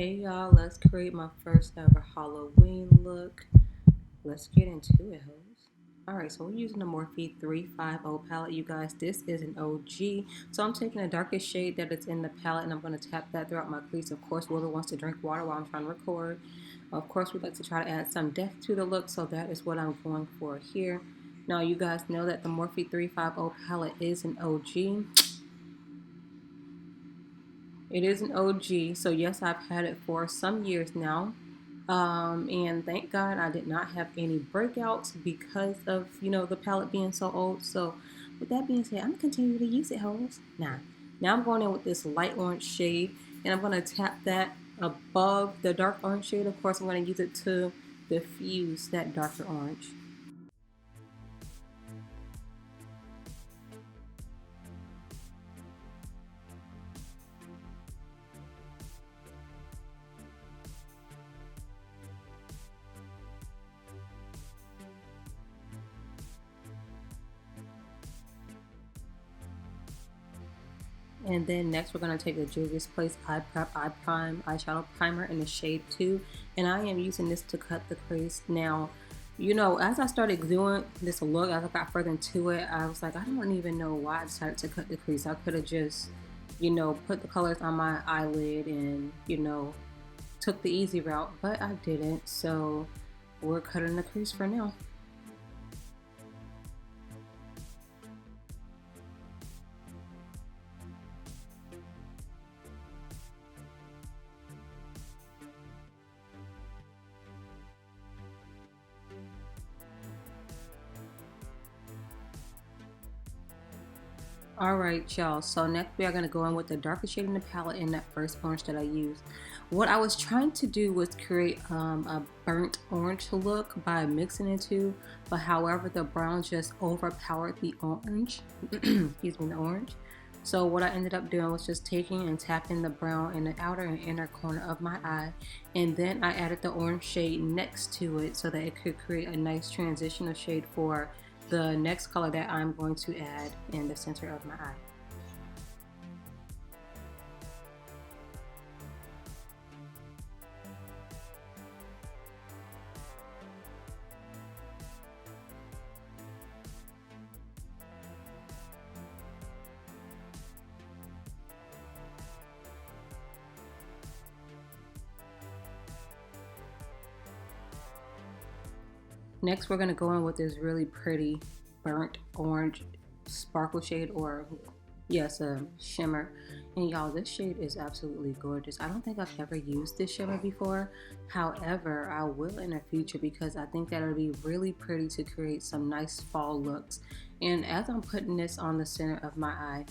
Hey y'all, let's create my first ever Halloween look. Let's get into it, hoes. Alright, so we're using the Morphe 350 palette, you guys. This is an OG. So I'm taking the darkest shade that is in the palette and I'm going to tap that throughout my crease. Of course, Willow wants to drink water while I'm trying to record. Of course, we'd like to try to add some depth to the look, so that is what I'm going for here. Now, you guys know that the Morphe 350 palette is an OG. It is an OG, so yes, I've had it for some years now. And thank God I did not have any breakouts because of, the palette being so old. So with that being said, I'm going to continue to use it, hoes. Now I'm going in with this light orange shade, and I'm going to tap that above the dark orange shade. Of course, I'm going to use it to diffuse that darker orange. And then next we're going to take the Juvia's Place Iprep Iprime eyeshadow primer in the shade 2. And I am using this to cut the crease. Now, as I started doing this look, as I got further into it, I was like, I don't even know why I decided to cut the crease. I could have just, put the colors on my eyelid and, took the easy route. But I didn't. So we're cutting the crease for now. Alright y'all, so next we are going to go in with the darkest shade in the palette in that first orange that I used. What I was trying to do was create a burnt orange look by mixing the two, but however the brown just overpowered the orange, excuse me, the orange. So what I ended up doing was just taking and tapping the brown in the outer and inner corner of my eye, and then I added the orange shade next to it so that it could create a nice transitional shade for the next color that I'm going to add in the center of my eye. Next, we're going to go in with this really pretty burnt orange sparkle shade, or yes, a shimmer. And y'all, this shade is absolutely gorgeous. I don't think I've ever used this shimmer before. However, I will in the future because I think that it'll be really pretty to create some nice fall looks. And as I'm putting this on the center of my eye,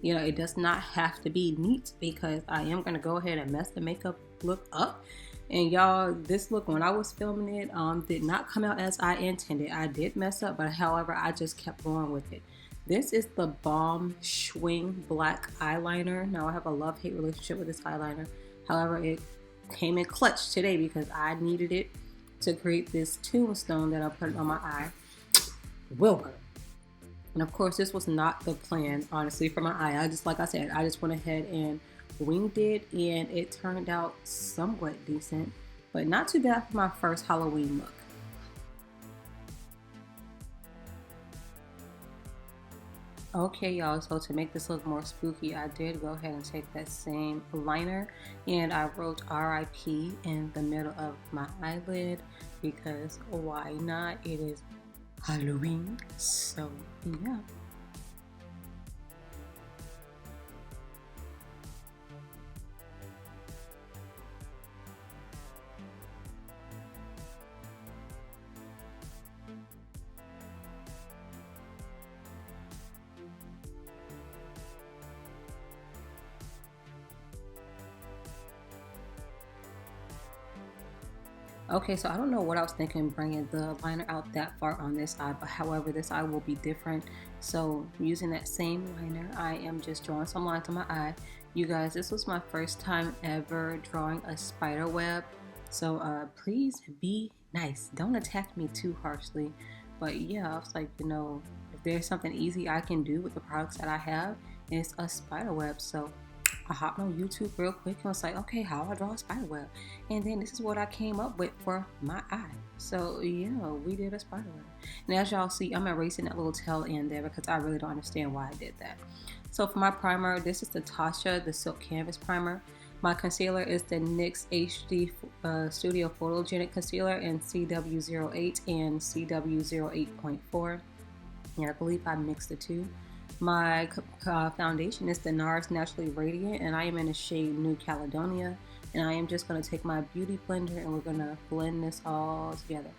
it does not have to be neat because I am going to go ahead and mess the makeup look up. And y'all, this look, when I was filming it, did not come out as I intended. I did mess up, but however, I just kept going with it. This is the Balm Shwing Black Eyeliner. Now, I have a love-hate relationship with this eyeliner. However, it came in clutch today because I needed it to create this tombstone that I put on my eye. Wilbur. And of course, this was not the plan, honestly, for my eye. Like I said, I just went ahead and winged it, and it turned out somewhat decent, but not too bad for my first Halloween look. Okay y'all, so to make this look more spooky, I did go ahead and take that same liner and I wrote RIP in the middle of my eyelid because why not? It is Halloween, so yeah. Okay, so I don't know what I was thinking bringing the liner out that far on this eye, but however, this eye will be different. So using that same liner, I am just drawing some lines on my eye. You guys, this was my first time ever drawing a spider web. So please be nice. Don't attack me too harshly. But yeah, I was like, if there's something easy I can do with the products that I have, it's a spider web. So I hopped on YouTube real quick and was like, okay, how I draw a spider web. And then this is what I came up with for my eye. So yeah, we did a spider web. And as y'all see, I'm erasing that little tail end there because I really don't understand why I did that. So for my primer, this is the Tasha, the Silk Canvas Primer. My concealer is the NYX HD Studio Photogenic Concealer in CW08 and CW08.4. Yeah, I believe I mixed the two. My foundation is the Nars Naturally Radiant, and I am in the shade New Caledonia. And I am just going to take my beauty blender and we're going to blend this all together.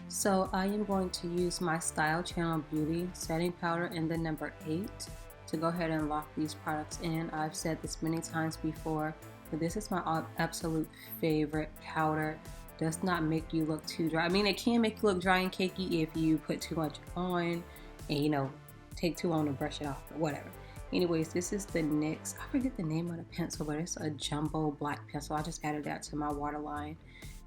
So I am going to use my Style Channel Beauty setting powder in the number 8 to go ahead and lock these products in. I've said this many times before, but this is my absolute favorite powder. Does not make you look too dry. I mean, it can make you look dry and cakey if you put too much on and, you know, take too long to brush it off or whatever. Anyways, this is the NYX, I forget the name of the pencil, but it's a jumbo black pencil. I just added that to my waterline.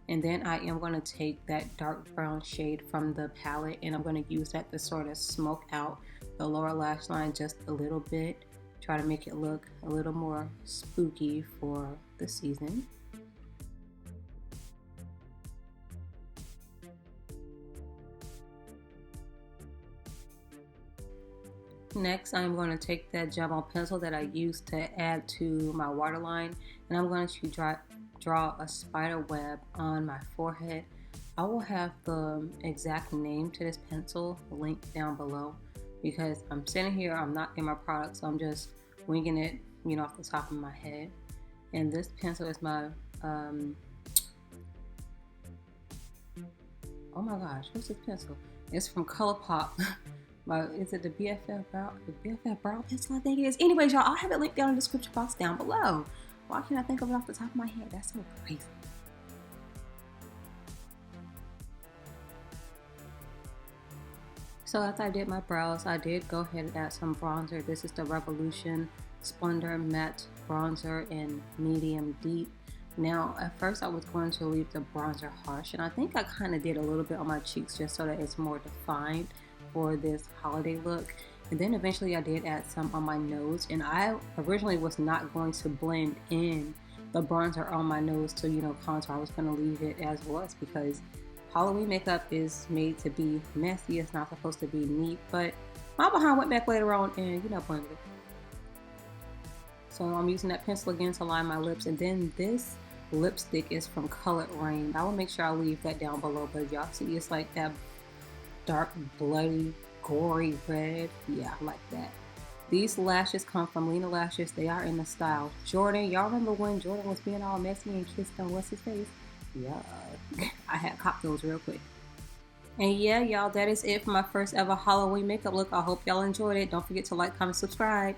And then I am going to take that dark brown shade from the palette and I'm going to use that to sort of smoke out the lower lash line just a little bit. Try to make it look a little more spooky for the season. Next, I'm going to take that jumbo pencil that I used to add to my waterline and I'm going to draw a spider web on my forehead. I will have the exact name to this pencil linked down below because I'm sitting here, I'm not in my product, so I'm just winging it, you know, off the top of my head. And this pencil is my, oh my gosh, what's this pencil? It's from ColourPop. Is it the BFF Brown pencil, I think it is. Anyways, y'all, I'll have it linked down in the description box down below. Why can't I think of it off the top of my head? That's so crazy. So after I did my brows, I did go ahead and add some bronzer. This is the Revolution Splendour Matte Bronzer in Medium Deep. Now, at first I was going to leave the bronzer harsh, and I think I kind of did a little bit on my cheeks just so that it's more defined for this holiday look. And then eventually I did add some on my nose, and I originally was not going to blend in the bronzer on my nose to, you know, contour. I was going to leave it as was because Halloween makeup is made to be messy. It's not supposed to be neat, but my behind went back later on and, you know, blended it. So I'm using that pencil again to line my lips, and then this lipstick is from Raine. I will make sure I leave that down below, but y'all see it's like that dark, bloody, gory red. Yeah, I like that. These lashes come from Lena Lashes. They are in the style Jordyn. Y'all remember when Jordyn was being all messy and kissed on what's his face? Yeah, I had copped those real quick. And yeah, y'all, that is it for my first ever Halloween makeup look. I hope y'all enjoyed it. Don't forget to like, comment, subscribe.